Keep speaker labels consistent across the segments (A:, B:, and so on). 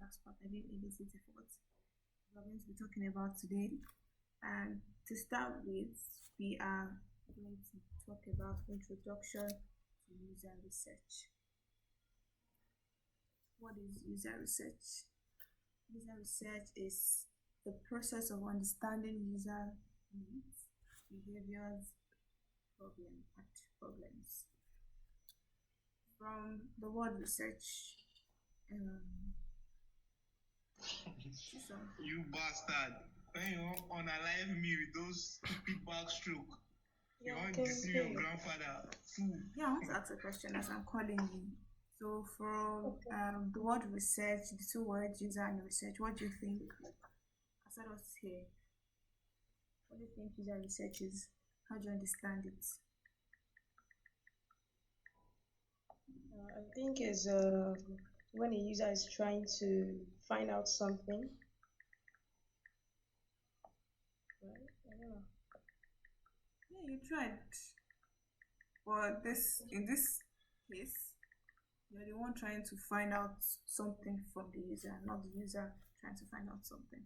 A: last part. I didn't elicit what we're going to be talking about today. And to start with, we are going to talk about introduction to user research. What is user research? User research is the process of understanding user needs, behaviors, problems. From the word research, um,
B: You bastard. When you unalive me with those stupid backstroke, you want to see your grandfather. Fool.
A: Yeah, I want to ask a question as I'm calling you. So from the word research, the two words user and research, what do you think? Aside us here, what do you think user research is? How do you understand it?
C: I think is when a user is trying to find out something. Right? I don't know.
A: Yeah, you tried. But in this case, you're the one trying to find out something from the user, not the user trying to find out something.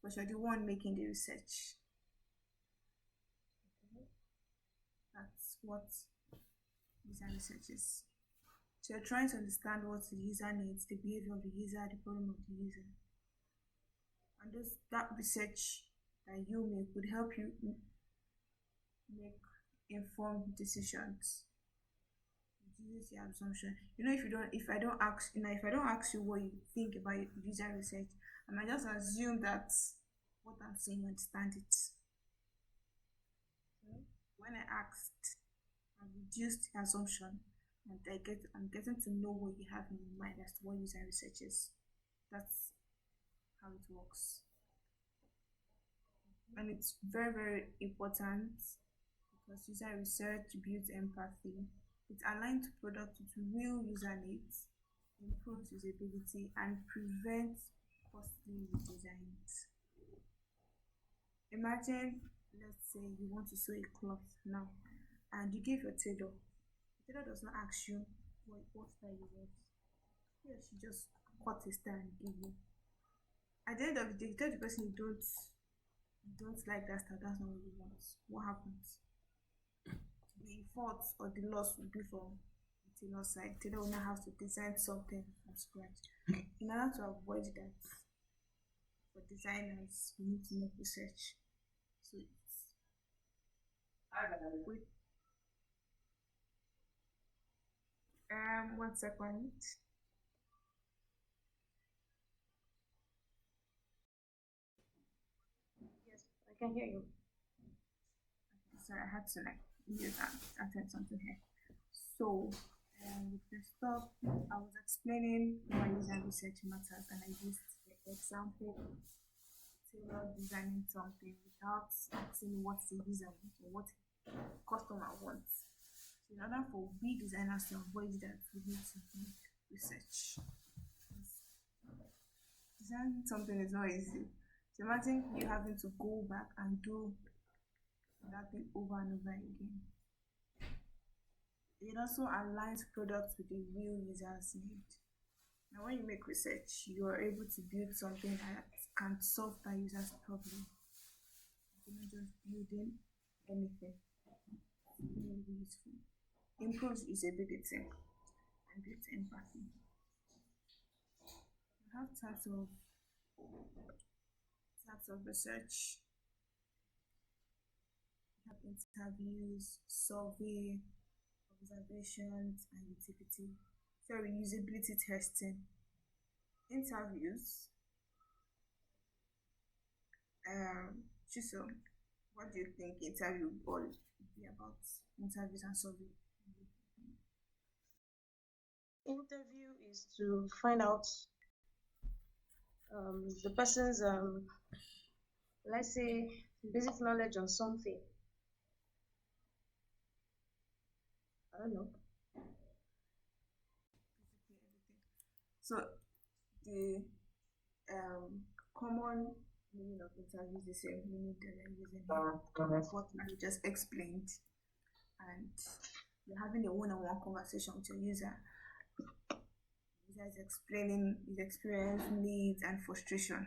A: But you're the one making the research. That's what user research is. So you're trying to understand what the user needs, the behavior of the user, the problem of the user. And that research that you make would help you make informed decisions. Use your assumption. If I don't ask you what you think about user research, I might just assume that what I'm saying you understand it. When I asked, I reduced the assumption, and I'm getting to know what you have in your mind as to what user research is. That's how it works. And it's very, very important because user research builds empathy. It aligns product with real user needs, improves usability, and prevents costly redesigns. Imagine, let's say you want to sew a cloth now, and you give your tailor. The tailor does not ask you what style you want. He or she just cut a style and give you. At the end of the day, you tell the person you don't like that style, that's not what you want. What happens? The fault or the loss will be from the tailor side. Tailor will now have to design something from scratch. In order to avoid that, for designers, we need to make research. So it's wait. 1 second.
C: Yes, I can hear you.
A: Sorry, I had to use that. Attend something here. So with the stuff, I was explaining why user research matters, and I used the example tailor designing something without asking what the user wants or what the customer wants. So in order for we designers to avoid that, we need to do research. Designing something is not easy. So imagine you having to go back and do that thing over and over again. It also aligns products with the real user's need. Now, when you make research, you are able to build something that can solve that user's problem. You're not just building anything. It's really useful. Improves usability and builds empathy. We have types of research. We have interviews, survey, observations, and usability testing. Interviews. Chisom, what do you think interview will be about? Interviews and survey.
C: Interview is to find out the person's let's say basic knowledge on something. I don't know.
A: So the common meaning of interviews is the same meaning that I'm using here. What I just explained, and you're having a one-on-one conversation with your user. User is explaining his experience, needs, and frustration.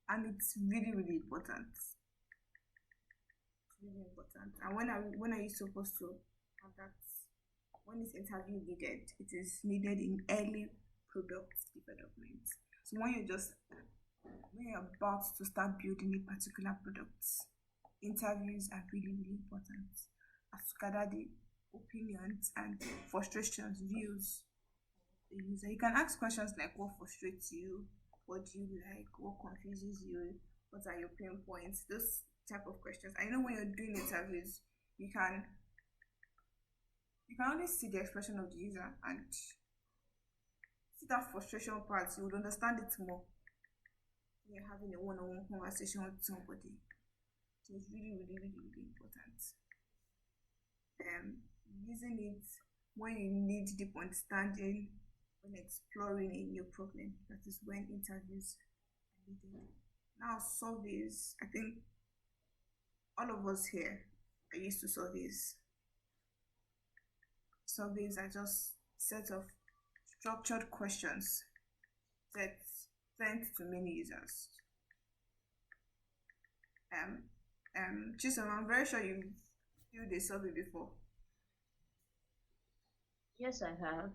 A: And it's really, really important. It's really important. And when are you supposed to have that? When is interview needed? It is needed in early product development. So when you're about to start building a particular product, interviews are really, really important as to gather the opinions and frustrations, views of the user. You can ask questions like what frustrates you, what do you like, what confuses you, what are your pain points, those type of questions. I know when you're doing interviews, you can only see the expression of the user and see that frustration part, you would understand it more when you're having a one-on-one conversation with somebody. So it's really, really, really, really important. Using it when you need deep understanding, when exploring a new problem. That is when interviews are needed. Now, surveys. I think all of us here are used to surveys. Surveys are just set of structured questions that sent to many users. Chisholm, I'm very sure you've filled a survey before.
C: Yes, I have.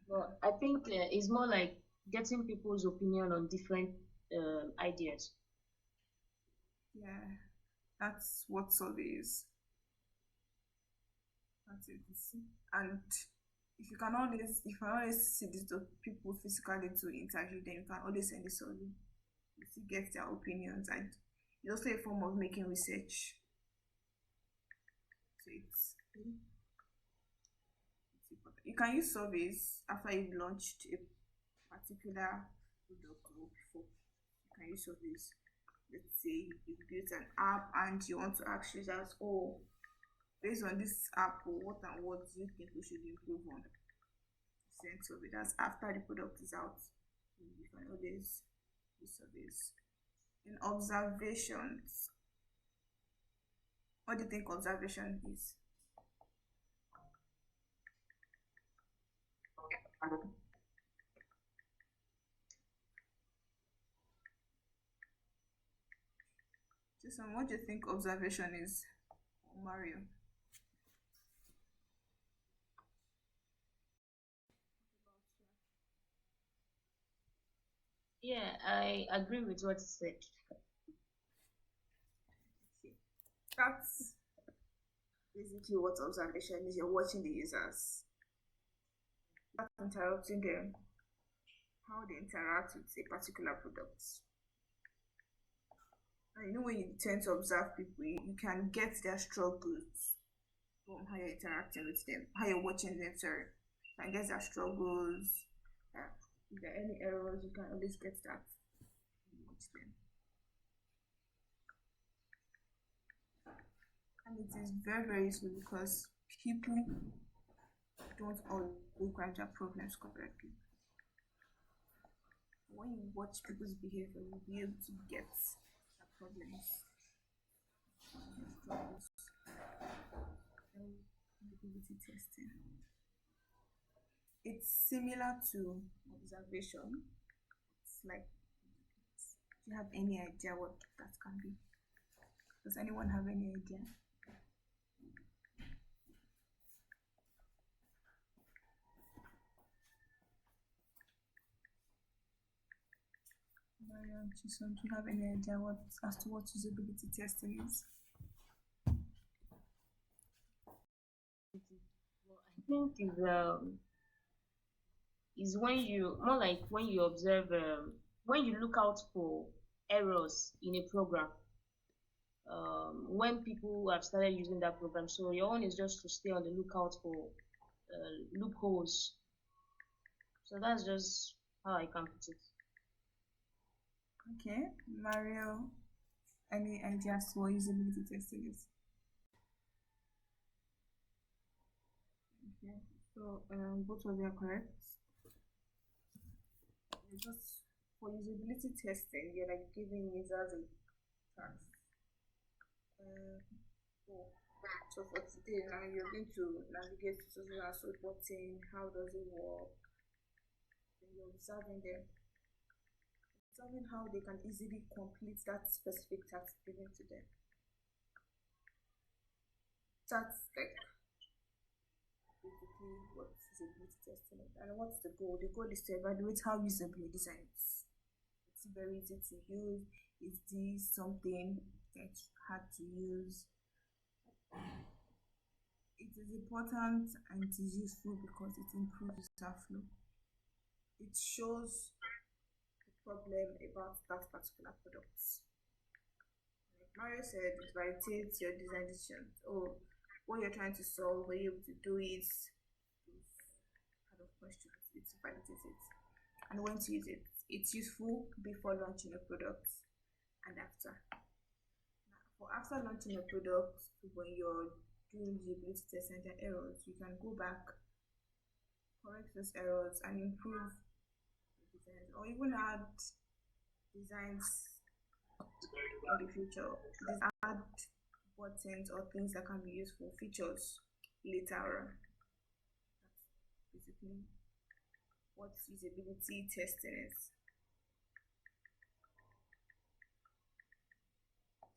C: But I think it's more like getting people's opinion on different ideas.
A: Yeah, that's what survey is. That's it. And if you can always see these people physically to interview, then you can always send a survey. You see, get their opinions, and it's also a form of making research. So you can use surveys after you've launched a particular product or before. You can use surveys. Let's say you've built an app and you want to ask users, oh, based on this app, what and what do you think we should improve on? Send survey. That's after the product is out. You can always use surveys. In observations, what do you think observation is? Jason, what do you think observation is? Mario.
C: Yeah, I agree with what you said.
A: Okay. That's basically what observation is. You're watching the users, not interrupting them, how they interact with a particular product. And you know, when you tend to observe people, you can get their struggles from how you're interacting with them, how you're watching them, sorry. You can get their struggles. If there are any errors, you can always get that with them. And it is very, very useful because people don't always grab their problems correctly. When you watch people's behavior, you'll be able to get their problems, their struggles, and ability testing. It's similar to observation. It's like, do you have any idea what that can be? Does anyone have any idea? Mariam, Chisom, do you have any idea as to what usability testing is?
C: Well, I think is when you more like when you observe when you look out for errors in a program when people have started using that program. So your own is just to stay on the lookout for loopholes. So that's just how I can put it.
A: Okay, Mario, any ideas for usability testing is? Okay, so both of you are correct. Just for usability testing, you're like giving users a task. So So for today now you're going to navigate to social and so button, how does it work? Then you're observing how they can easily complete that specific task given to them. That's like basically what usability testing is. And what's the goal? The goal is to evaluate how usable your design is. It's very easy to use. Is this something that's hard to use? It is important and it is useful because it improves user flow. It shows the problem about that particular product. Like Mario said, it validates your design decisions. Oh, what you're trying to solve, were you able to do it? Those kind of questions. It validates it. And when to use it. It's useful before launching a product and after. Now, for after launching a product, when you're doing usability tests and there are errors, you can go back, correct those errors, and improve the designs, or even add designs in the future. Add buttons or things that can be useful features later on. That's basically what usability testing is.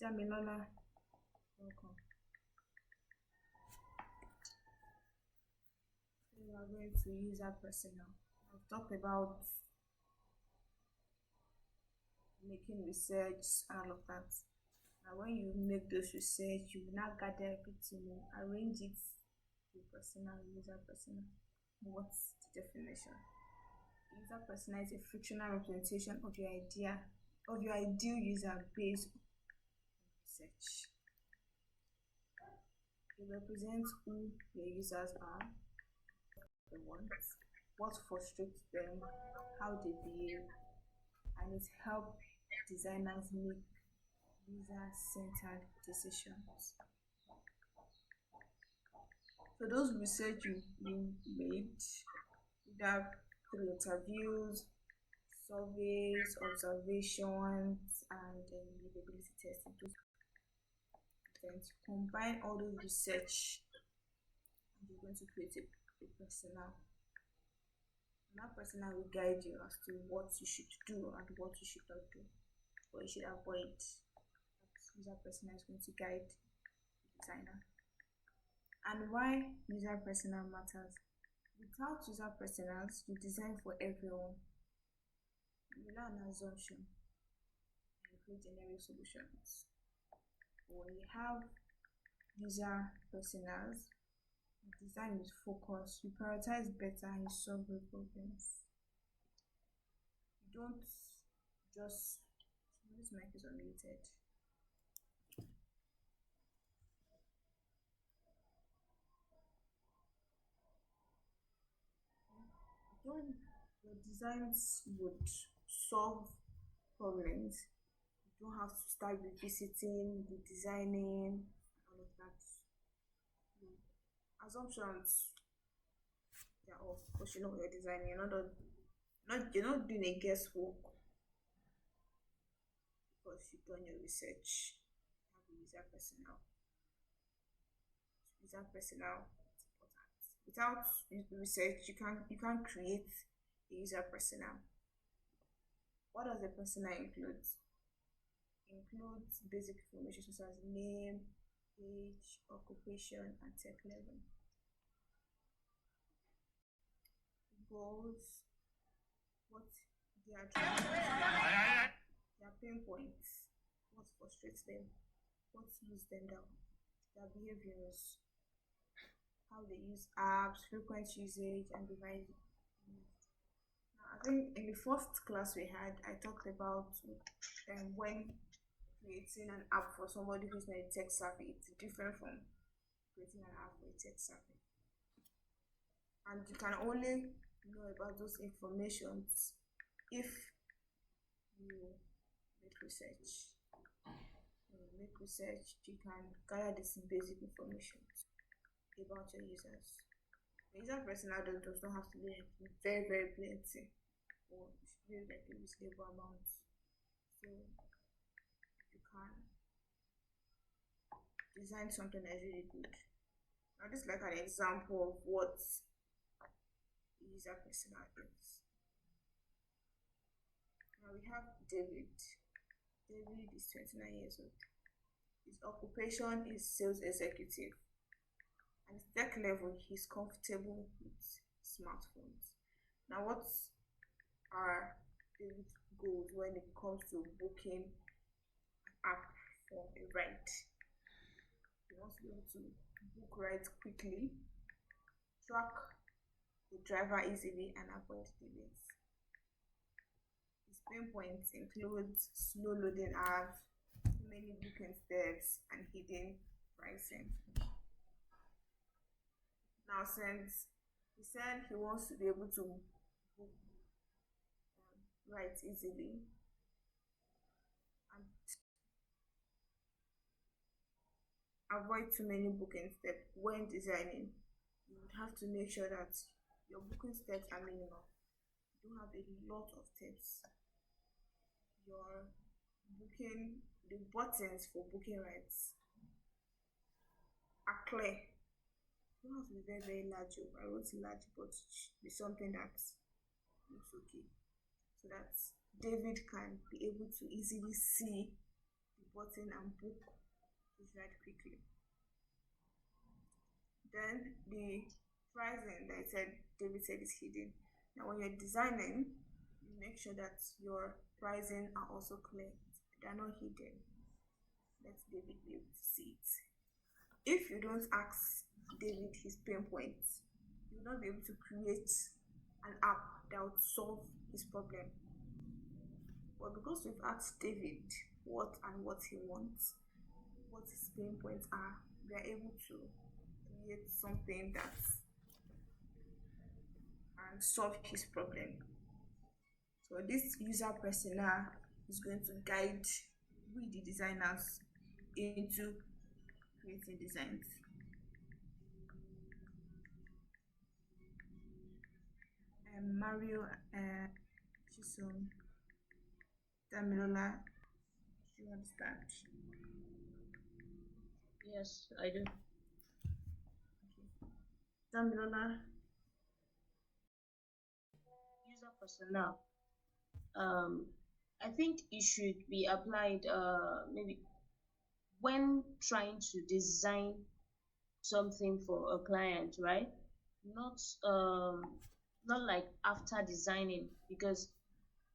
A: Damilola, welcome. We are going to user personnel. I've talked about making research and all of that. And when you make those research, you will now gather everything, arrange it to personnel, user personnel. What's the definition? User persona is a fictional representation of your ideal user based on research. It represents who your users are, they want, what frustrates them, how they behave, and it helps designers make user-centered decisions. So those research you made, either through interviews, surveys, observations, and usability testing, then to combine all those research, and you're going to create a personnel. And that personnel will guide you as to what you should do and what you should not do, what you should avoid. That user personnel is going to guide the designer. And why user personnel matters. Without user personas, you design for everyone. You rely on assumption and you create generic solutions. When you have user personas, you design with focus, you prioritize better, and you solve real problems. You don't just, this mic is unmuted. Your designs would solve problems. You don't have to start revisiting, redesigning, all of that. Assumptions, they're off because you know what you're designing. You're not doing a guesswork because you've done your research. You have a user personnel. User personnel is important. Without research, you can't create a user personnel. What does a personnel include? Includes basic information such as name, age, occupation, and tech level. Goals, what they are trying to achieve, their pain points, what frustrates them, what slows them down, their behaviors, how they use apps, frequent usage, and device use. Now, I think in the first class we had, I talked about when creating an app for somebody who's not tech savvy, it's different from creating an app for a tech savvy. And you can only know about those informations if you make research. When you make research, you can gather this basic information about your users. The user personnel does not have to be very, very plenty, or it should be like a reasonable amount. So you can design something that's really good. Now, this is like an example of what user persona is. Now we have David. David is 29 years old. His occupation is sales executive. At tech level, he's comfortable with smartphones. Now, what are David's goals when it comes to booking an app for a ride? He wants to be able to book rides quickly, track the driver easily, and avoid delays. His pain points include slow loading apps, too many booking steps, and hidden pricing. Now, since he said he wants to be able to book rides easily and avoid too many booking steps when designing, you would have to make sure that your booking steps are minimal. You don't have a lot of steps. Your booking, the buttons for booking rides are clear. You don't have to be very, very large. I wrote large, but be something that looks okay. So that David can be able to easily see the button and book his ride quickly. Then the pricing that I said David said is hidden. Now when you're designing, you make sure that your pricing are also clear. They are not hidden. Let David be able to see it. If you don't ask David his pain points, you will not be able to create an app that would solve his problem. But because we've asked David what and what he wants, what his pain points are, we are able to create something that can solve his problem. So this user persona is going to guide we the designers into creating designs. Mario Chisom Damilola, do you understand?
C: Yes, I do.
A: Okay. Damilola,
C: User persona. Um, I think it should be applied maybe when trying to design something for a client, right? Not not like after designing, because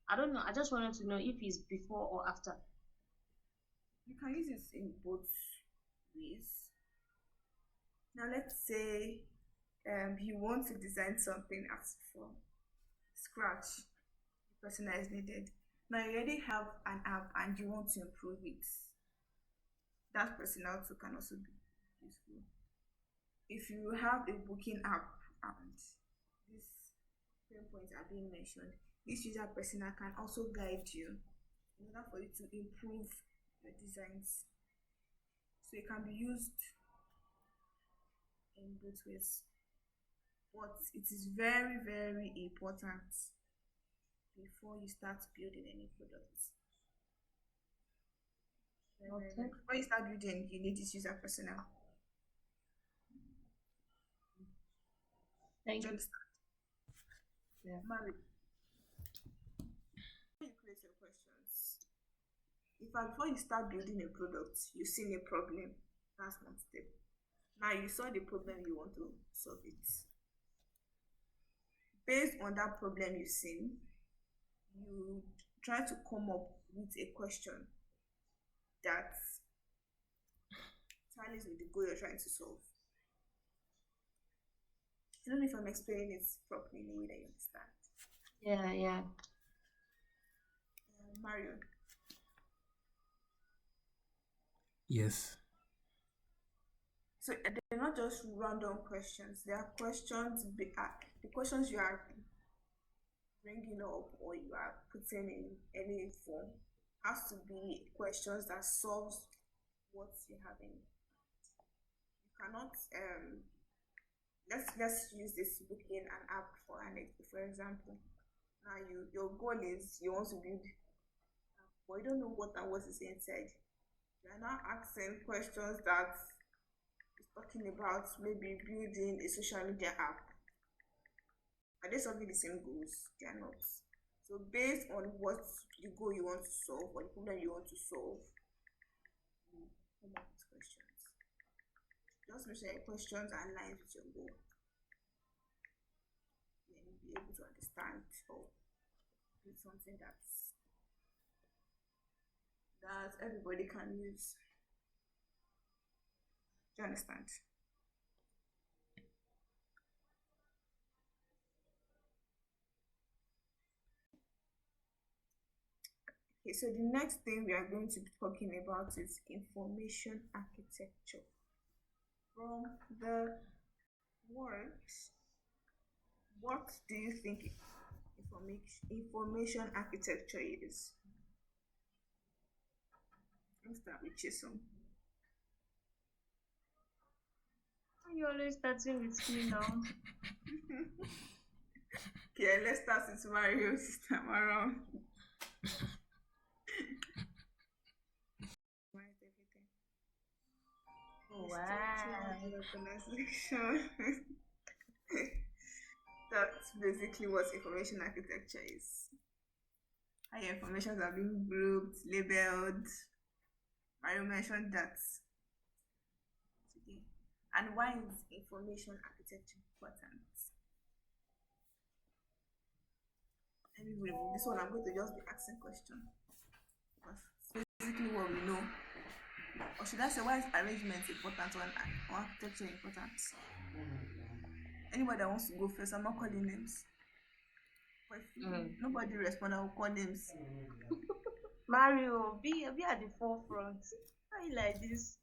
C: I don't know. I just wanted to know if it's before or after.
A: you can use it in both ways. Now let's say you want to design something as from scratch, the persona is needed. Now you already have an app and you want to improve it. That persona too can also be useful. If you have a booking app and these pain points are being mentioned, this user persona can also guide you in order for you to improve your designs. So it can be used in both ways. But it is very, very important before you start building any products.
C: Okay.
A: Before you start building, you need this user persona.
C: Thank
A: Do you
C: you.
A: understand?
C: Yeah.
A: Mary, before you create your questions, in fact, before you start building a product, you've seen a problem. That's one step. Now you saw the problem, you want to solve it. Based on that problem you've seen, you try to come up with a question that tallies with the goal you're trying to solve. I don't know if I'm explaining it properly in a way that you understand.
C: Yeah, yeah.
A: Mario,
D: Yes.
A: so they're not just random questions. They are questions. The questions you are bringing up or you are putting in any form has to be questions that solves what you're having. You cannot let's use this booking an app for example. Now your goal is you want to build, but you don't know what and what is inside. You are now asking questions that is talking about maybe building a social media app. Are they solving the same goals? They are not. So based on what the goal you want to solve or the problem you want to solve, you come up with questions. Just make sure your questions are aligned with your goal. Then you'll be able to understand or do something that everybody can use. Do you understand? Okay, so the next thing we are going to be talking about is information architecture. From the words, what do you think information architecture is? Let's start with Chisom.
C: Why you always starting with me now?
A: Okay, let's start with Mario this time around. Write everything.
C: Oh,
A: Structure,
C: wow.
A: organization. That's basically what information architecture is. How your information are being grouped, labeled. Mario mentioned that today. And why is information architecture important? Let me remove this one. I'm going to just be asking questions because it's basically what we know. Or should I say, why is arrangement important or architecture important? Anybody that wants to go first, I'm not calling names. But if nobody respond, I will call names.
C: Mario, be at the forefront. Why you like this?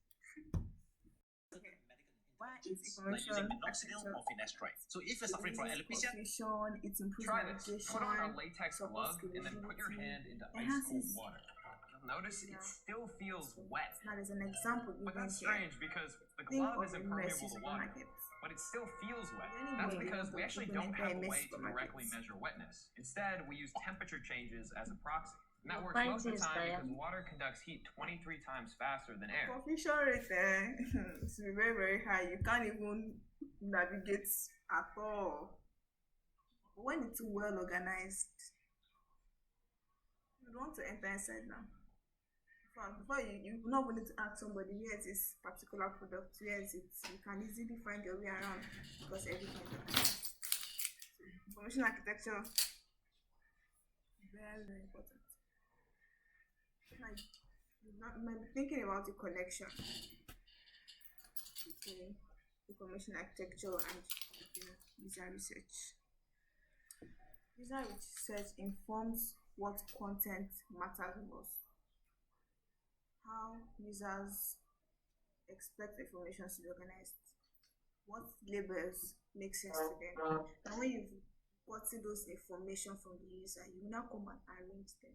A: Why is information architecture?
E: So if you're suffering from alopecia,
A: Confusion, it improves
E: try this.
A: navigation,
E: Put on a latex
A: supports
E: glove and then put your
A: scalability,
E: hand into ice cold
A: enhances.
E: water. You'll notice it
A: Yeah.
E: still feels wet.
A: Now there's an example
E: But
A: given
E: that's
A: here.
E: strange because the
A: Think
E: glove
A: of
E: is
A: a
E: impermeable
A: messy
E: to water,
A: supermarket.
E: but it still feels wet.
A: Anybody
E: That's because
A: wants
E: we
A: to
E: actually
A: open
E: don't
A: an
E: have a
A: entire
E: way
A: messy
E: to directly
A: supermarket.
E: measure wetness. Instead, we use temperature changes as a proxy. And that
C: Your
E: works
C: point
E: most of the
C: is,
E: time because
C: Diane.
E: water conducts heat 23 times faster than air.
A: Confusion rate it's very, very high. You can't even navigate at all. But when it's well organized, you don't want to enter inside now. Before you not need to ask somebody where is this particular product, where is it, you can easily find your way around because everything is organized. So information architecture, very, very important. Like you might be thinking about the connection between information architecture and user research. User research informs what content matters most, how users expect information to be organized, what labels make sense to them. And when you've gotten those information from the user, you now come and arrange them.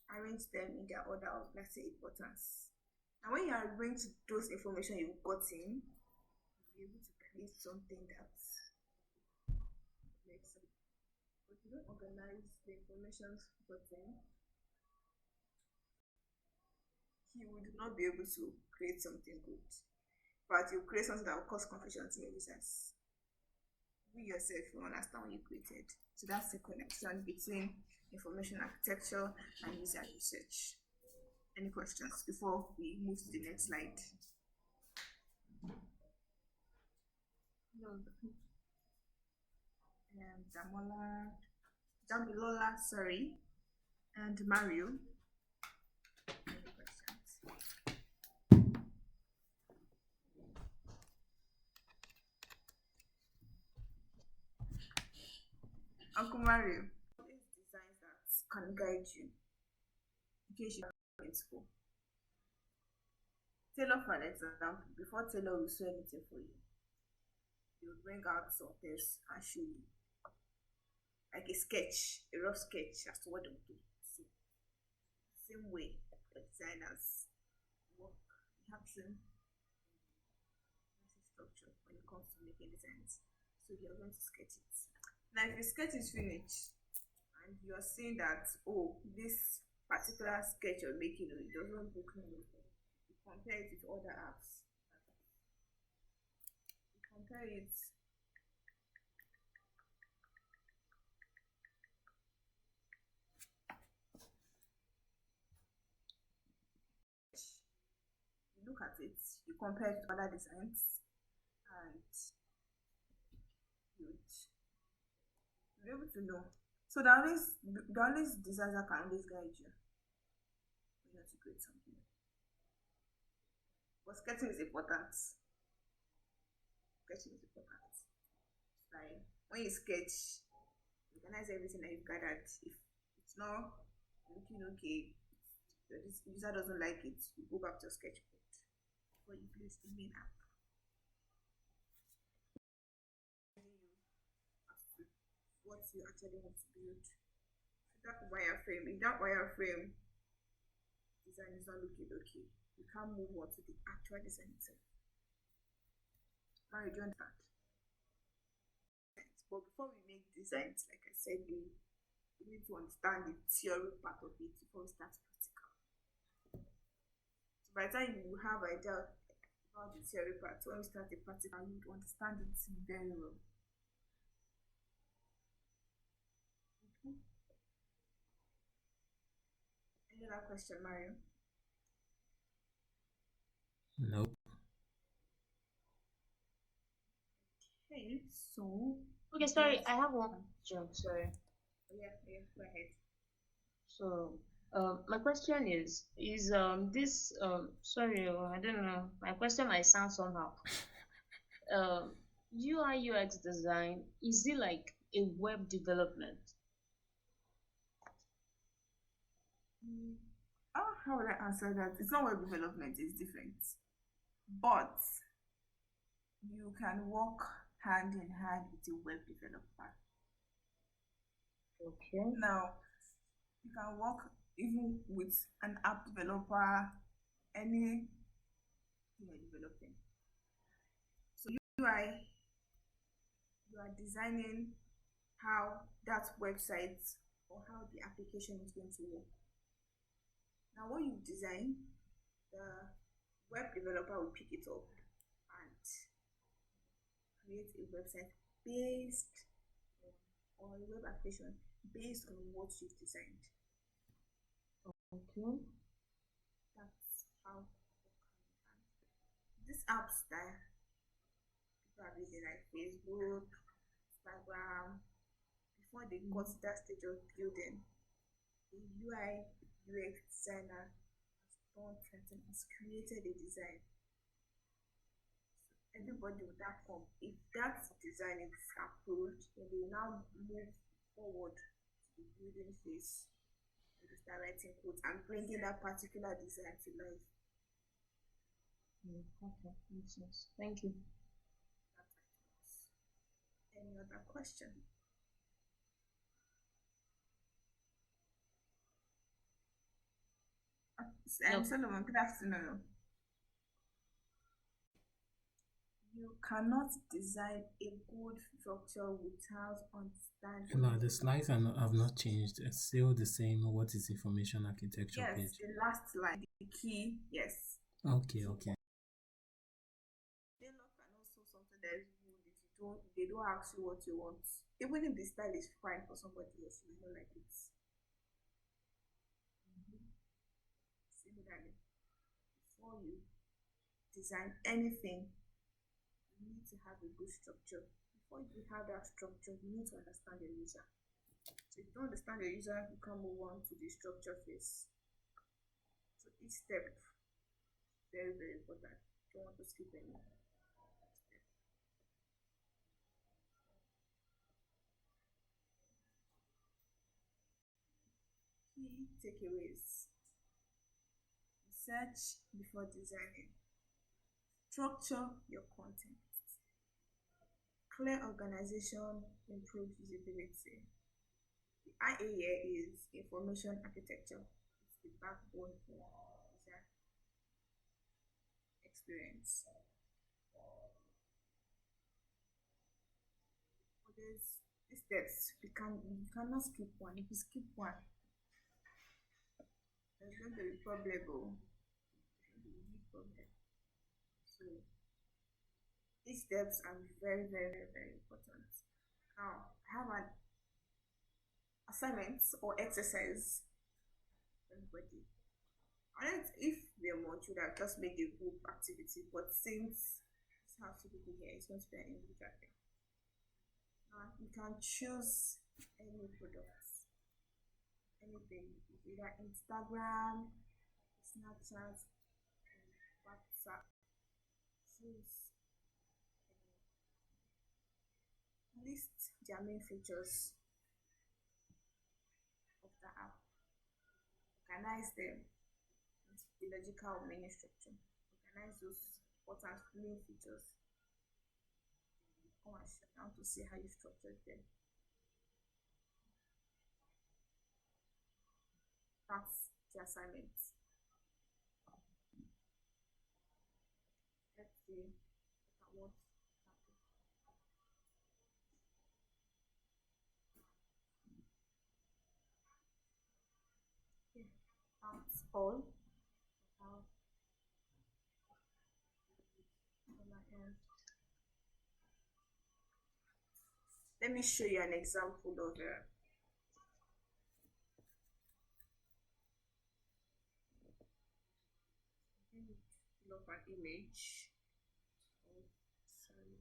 A: Arrange them in their order of, let's say, importance. And when you arrange those information you've gotten, you'll be able to create something that makes sense. But if you don't organize the information gotten, you would not be able to create something good. But you create something that will cause confusion to your users. You yourself will understand what you created. So that's the connection between information architecture and user research. Any questions before we move to the next slide?
C: No.
A: Damilola, sorry, and Mario. Any questions? Uncle Mario, these designs that can guide you in case you are in school. Tailor, for an example, before Tailor will sew anything for you, he will bring out some things and show you, like a sketch, a rough sketch as to what they will do. So, same way the designers work, you have same structure when it comes to making designs. So you're going to sketch it. Now, if the sketch is finished and you are seeing that, oh, this particular sketch you're making, it doesn't look normal. You compare it with other apps. You compare it. You look at it. You compare it to other designs, and you'd be able to know. So the only designs that can always guide you when you want to create something. But sketching is important. Sketching is important. Like when you sketch, organize everything that you've gathered. If it's not looking okay, the user doesn't like it, you go back to your sketchbook before you place the main app. What you actually want to build. So that wireframe, if that wireframe design is not looking okay, you can't move on to the actual design itself. Now you don't understand. But before we make designs, like I said, we need to understand the theory part of it before we start practical. So by the time you have idea about the theory part, when we start the practical, you would understand it very well. Any other question, Mario?
D: Nope.
A: Okay, so
C: Okay, sorry, I have one question. Sorry.
A: yeah, go ahead.
C: So, my question is this sorry, I don't know. My question might sound somehow. UI UX design, is it like a web development?
A: How would I answer that? It's not web development, it's different. But you can work hand in hand with a web developer.
C: Okay.
A: Now, you can work even with an app developer, any you are developing. So UI, you are designing how that website or how the application is going to work. Now, when you design, the web developer will pick it up and create a website based on, or a web application based on what you've designed.
C: Okay.
A: That's how these apps that people are using, like Facebook, Instagram, before they got to that stage of building, the UI UX designer has done something, has created a design. So everybody will now come. If that design is approved, then they will now move forward to the building phase. They start writing code and bringing that particular design to life.
C: Okay, makes sense. Thank you.
A: Any other question?
C: Nope.
A: Solomon, good afternoon. You cannot design a good structure without understanding.
D: No, the slides have not changed. It's still the same. What is information architecture
A: Yes,
D: page?
A: the last line, the key, yes.
D: Okay, okay.
A: DevSoc can also something that is good if they don't ask you what you want. Even if the style is fine for somebody else, you don't like it. Similarly, before you design anything, you need to have a good structure. Before you have that structure, you need to understand the user. So if you don't understand the user, you can move on to the structure phase. So each step, very, very important. Don't want to skip any step. Key takeaways. Research before designing. Structure your content. Clear organization improves usability. The IA here is information architecture. It's the backbone for user experience. For these steps, you cannot skip one. If you skip one, There's going to be problem. Oh. There's going to be big problem. So these steps are very, very, very, very important. Now, I have an assignment or exercise for everybody. And if we are more, would have just made a group activity, but since it's has two people here, it's going to be an individual thing. You can choose any products, anything, either Instagram, Snapchat, WhatsApp. Choose list their main features of the app, organize them into the logical menu structure, organize those important main features. Come and share down to see how you structured them. That's the assignment. Let's see what happened. Okay, that's all. Let me show you an example of an image. Oh, sorry.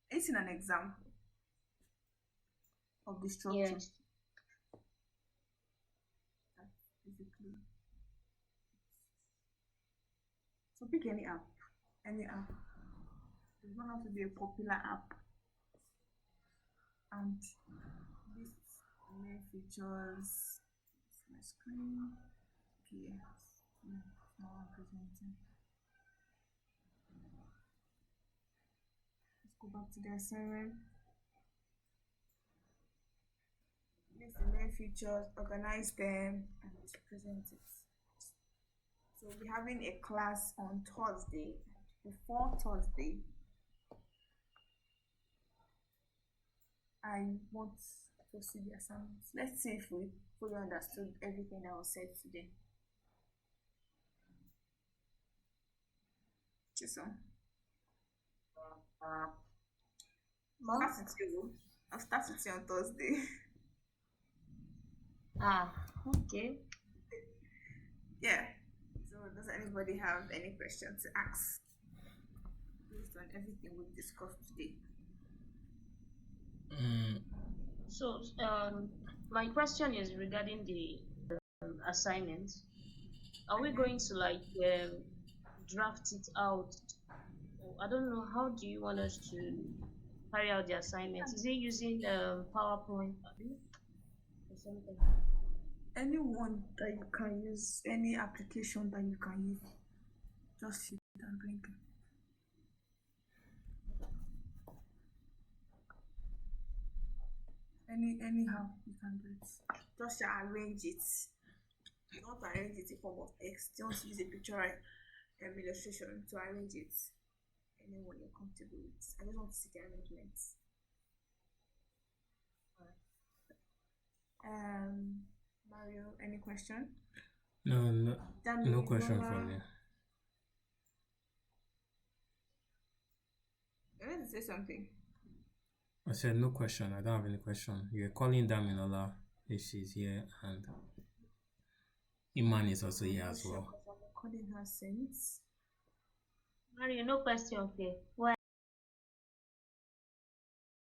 A: It's an example of the structure.
C: Yes.
A: That's basically. So pick any app. Any app. It does not have to be a popular app. And this main features. It's my screen. Okay, yes. Now I'm presenting. Let's go back to the assignment. List the main features, organize them, and present it. So we're having a class on Thursday. Before Thursday, I want to see the assignments. Let's see if we fully understood everything that was said today. Chisom. I'll start with you on Thursday.
C: Okay.
A: Yeah. So does anybody have any questions to ask based on everything we've discussed today?
C: So, my question is regarding the assignment. Are we going to like draft it out? I don't know. How do you want us to carry out the assignment? Is it using PowerPoint or something?
A: Anyone that you can use, any application that you can use, just shoot and bring it. Anyhow you can do it. Just arrange it. Not arrange it in form of text. Just use a picture illustration to arrange it. Anyone you're comfortable with. I just want to see the arrangements. Mario, any question?
D: No, no question
A: Laura,
D: from me.
A: I want to say something.
D: I said no question. I don't have any question. You're calling Daminola if she's here, and Iman is also here as well.
A: I'm calling her since.
C: Mario, no question, okay. Why?